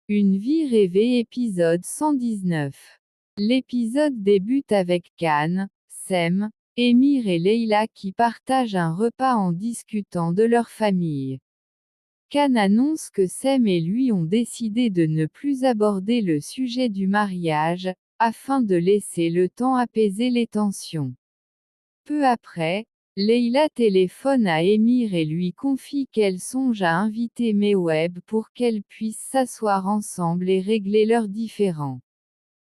Une vie rêvée épisode 119. L'épisode débute avec Khan, Sem, Émir et Leila qui partagent un repas en discutant de leur famille. Khan annonce que Sem et lui ont décidé de ne plus aborder le sujet du mariage, afin de laisser le temps apaiser les tensions. Peu après, Leila téléphone à Émir et lui confie qu'elle songe à inviter Meweb pour qu'elles puissent s'asseoir ensemble et régler leurs différends.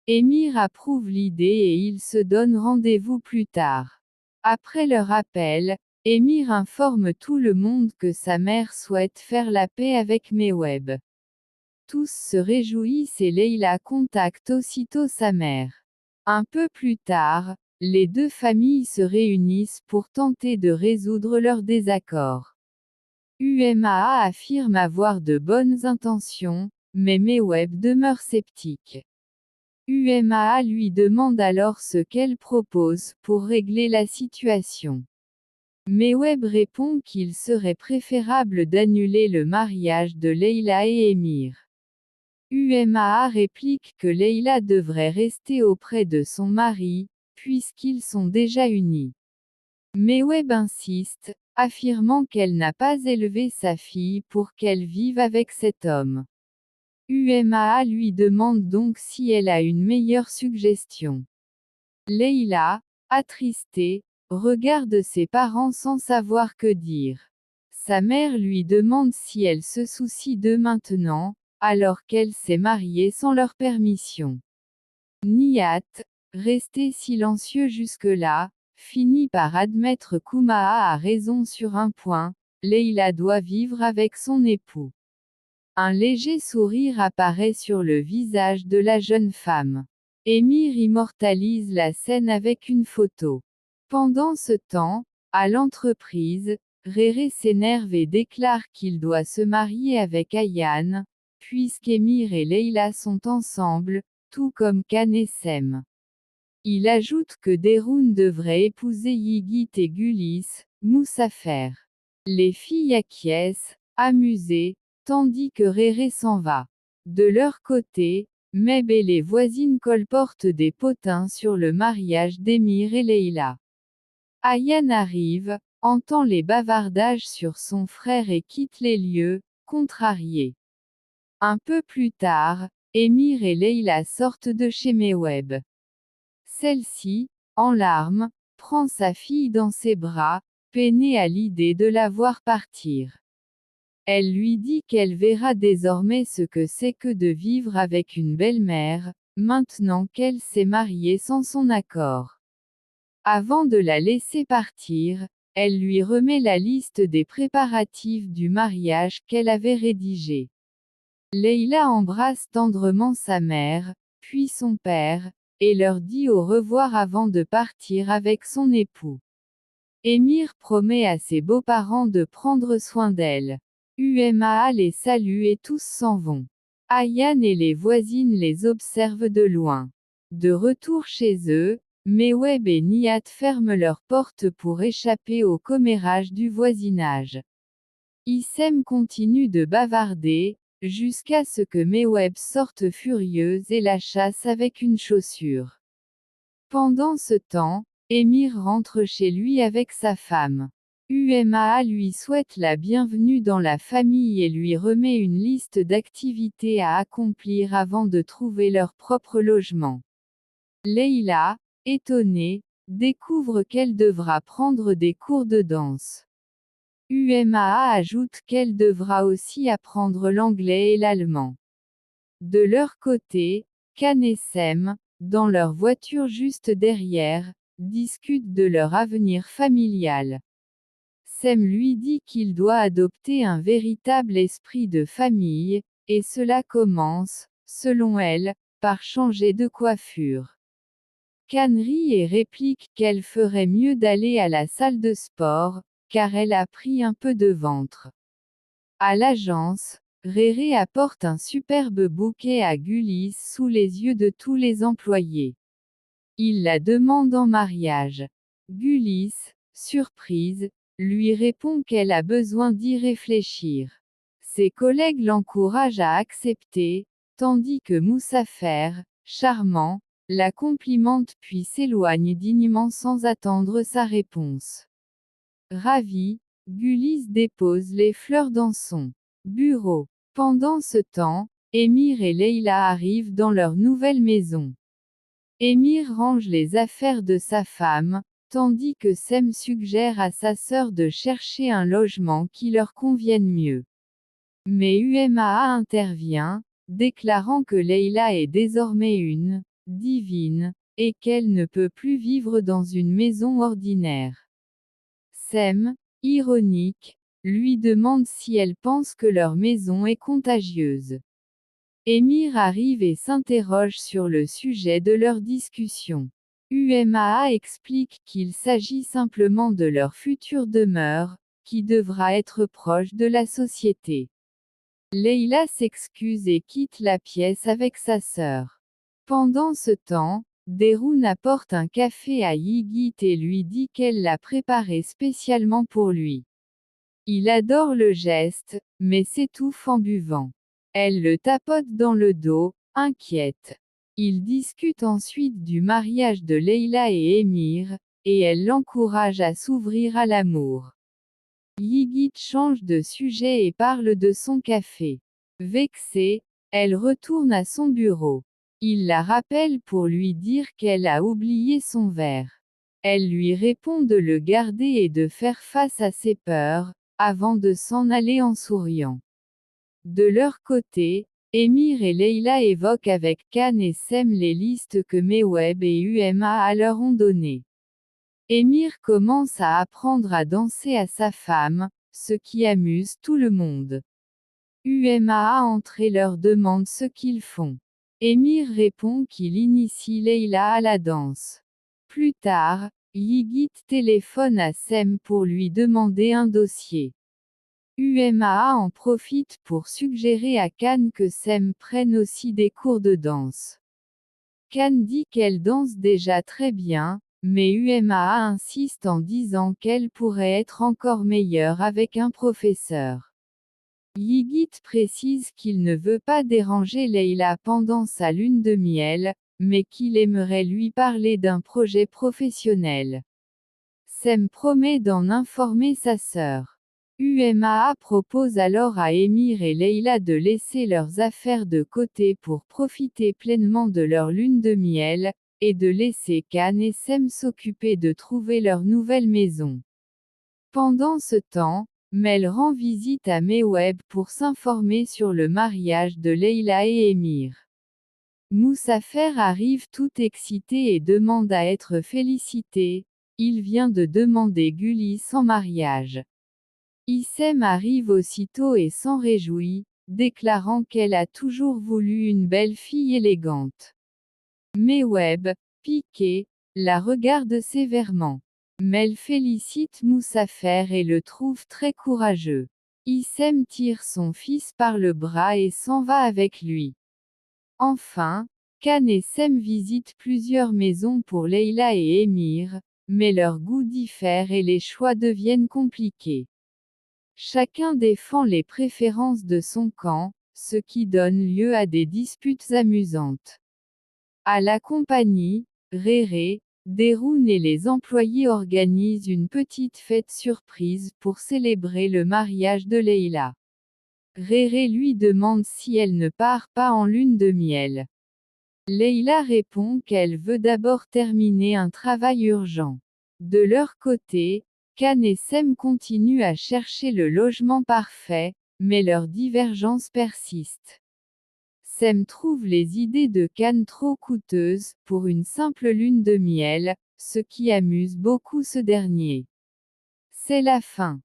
Émir approuve l'idée et ils se donnent rendez-vous plus tard. Après leur appel, Émir informe tout le monde que sa mère souhaite faire la paix avec Meweb. Tous se réjouissent et Leila contacte aussitôt sa mère. Un peu plus tard, les deux familles se réunissent pour tenter de résoudre leurs désaccords. UMAA affirme avoir de bonnes intentions, mais Meweb demeure sceptique. UMAA lui demande alors ce qu'elle propose pour régler la situation. Meweb répond qu'il serait préférable d'annuler le mariage de Leila et Émir. UMAA réplique que Leila devrait rester auprès de son mari, puisqu'ils sont déjà unis. Meweb insiste, affirmant qu'elle n'a pas élevé sa fille pour qu'elle vive avec cet homme. UMAA lui demande donc si elle a une meilleure suggestion. Leila, attristée, regarde ses parents sans savoir que dire. Sa mère lui demande si elle se soucie d'eux maintenant, alors qu'elle s'est mariée sans leur permission. Nihat, resté silencieux jusque-là, finit par admettre qu'Umaa a raison sur un point, Leila doit vivre avec son époux. Un léger sourire apparaît sur le visage de la jeune femme. Émir immortalise la scène avec une photo. Pendant ce temps, à l'entreprise, Réré s'énerve et déclare qu'il doit se marier avec Ayane, puisqu'Émir et Leila sont ensemble, tout comme Khan et Sem. Il ajoute que Deroun devrait épouser Yigit et Gulis, Moussafer. Les filles acquiescent, amusées, tandis que Réré s'en va. De leur côté, Meb et les voisines colportent des potins sur le mariage d'Émir et Leila. Ayane arrive, entend les bavardages sur son frère et quitte les lieux, contrariée. Un peu plus tard, Émir et Leila sortent de chez Meweb. Celle-ci, en larmes, prend sa fille dans ses bras, peinée à l'idée de la voir partir. Elle lui dit qu'elle verra désormais ce que c'est que de vivre avec une belle-mère, maintenant qu'elle s'est mariée sans son accord. Avant de la laisser partir, elle lui remet la liste des préparatifs du mariage qu'elle avait rédigé. Leila embrasse tendrement sa mère, puis son père, et leur dit au revoir avant de partir avec son époux. Émir promet à ses beaux-parents de prendre soin d'elle. UMAA les salue et tous s'en vont. Ayane et les voisines les observent de loin. De retour chez eux, Meweb et Nihat ferment leurs portes pour échapper au commérage du voisinage. Issem continue de bavarder, jusqu'à ce que Meweb sorte furieuse et la chasse avec une chaussure. Pendant ce temps, Émir rentre chez lui avec sa femme. UMAA lui souhaite la bienvenue dans la famille et lui remet une liste d'activités à accomplir avant de trouver leur propre logement. Leila, étonnée, découvre qu'elle devra prendre des cours de danse. UMAA ajoute qu'elle devra aussi apprendre l'anglais et l'allemand. De leur côté, Khan et Sem, dans leur voiture juste derrière, discutent de leur avenir familial. Sem lui dit qu'il doit adopter un véritable esprit de famille, et cela commence, selon elle, par changer de coiffure. Khan rit et réplique qu'elle ferait mieux d'aller à la salle de sport, car elle a pris un peu de ventre. À l'agence, Réré apporte un superbe bouquet à Gulis sous les yeux de tous les employés. Il la demande en mariage. Gulis, surprise, lui répond qu'elle a besoin d'y réfléchir. Ses collègues l'encouragent à accepter, tandis que Moussafer, charmant, la complimente puis s'éloigne dignement sans attendre sa réponse. Ravi, Gulis dépose les fleurs dans son bureau. Pendant ce temps, Émir et Leïla arrivent dans leur nouvelle maison. Émir range les affaires de sa femme, tandis que Sem suggère à sa sœur de chercher un logement qui leur convienne mieux. Mais Umaa intervient, déclarant que Leïla est désormais une divine, et qu'elle ne peut plus vivre dans une maison ordinaire. Sem, ironique, lui demande si elle pense que leur maison est contagieuse. Émir arrive et s'interroge sur le sujet de leur discussion. Umaa explique qu'il s'agit simplement de leur future demeure, qui devra être proche de la société. Leïla s'excuse et quitte la pièce avec sa sœur. Pendant ce temps, Deroun apporte un café à Yigit et lui dit qu'elle l'a préparé spécialement pour lui. Il adore le geste, mais s'étouffe en buvant. Elle le tapote dans le dos, inquiète. Ils discutent ensuite du mariage de Leïla et Émir, et elle l'encourage à s'ouvrir à l'amour. Yigit change de sujet et parle de son café. Vexée, elle retourne à son bureau. Il la rappelle pour lui dire qu'elle a oublié son verre. Elle lui répond de le garder et de faire face à ses peurs, avant de s'en aller en souriant. De leur côté, Émir et Leïla évoquent avec Khan et Sem les listes que Meweb et Umaa leur ont données. Émir commence à apprendre à danser à sa femme, ce qui amuse tout le monde. Umaa entre et leur demande ce qu'ils font. Émir répond qu'il initie Leïla à la danse. Plus tard, Yigit téléphone à Sem pour lui demander un dossier. Umaa en profite pour suggérer à Khan que Sem prenne aussi des cours de danse. Khan dit qu'elle danse déjà très bien, mais Umaa insiste en disant qu'elle pourrait être encore meilleure avec un professeur. Yigit précise qu'il ne veut pas déranger Leïla pendant sa lune de miel, mais qu'il aimerait lui parler d'un projet professionnel. Sem promet d'en informer sa sœur. Umaa propose alors à Émir et Leïla de laisser leurs affaires de côté pour profiter pleinement de leur lune de miel, et de laisser Khan et Sem s'occuper de trouver leur nouvelle maison. Pendant ce temps, Mel rend visite à Meweb pour s'informer sur le mariage de Leïla et Émir. Moussafer arrive tout excité et demande à être félicité, il vient de demander Gulis en mariage. Issem arrive aussitôt et s'en réjouit, déclarant qu'elle a toujours voulu une belle fille élégante. Meweb, piqué, la regarde sévèrement. Mel félicite Moussafer et le trouve très courageux. Issem tire son fils par le bras et s'en va avec lui. Enfin, Khan et Sem visitent plusieurs maisons pour Leïla et Émir, mais leurs goûts diffèrent et les choix deviennent compliqués. Chacun défend les préférences de son camp, ce qui donne lieu à des disputes amusantes. À la compagnie, Réré, Deroun et les employés organisent une petite fête surprise pour célébrer le mariage de Leïla. Réré lui demande si elle ne part pas en lune de miel. Leïla répond qu'elle veut d'abord terminer un travail urgent. De leur côté, Khan et Sem continuent à chercher le logement parfait, mais leurs divergences persistent. Sem trouve les idées de Khan trop coûteuses pour une simple lune de miel, ce qui amuse beaucoup ce dernier. C'est la fin.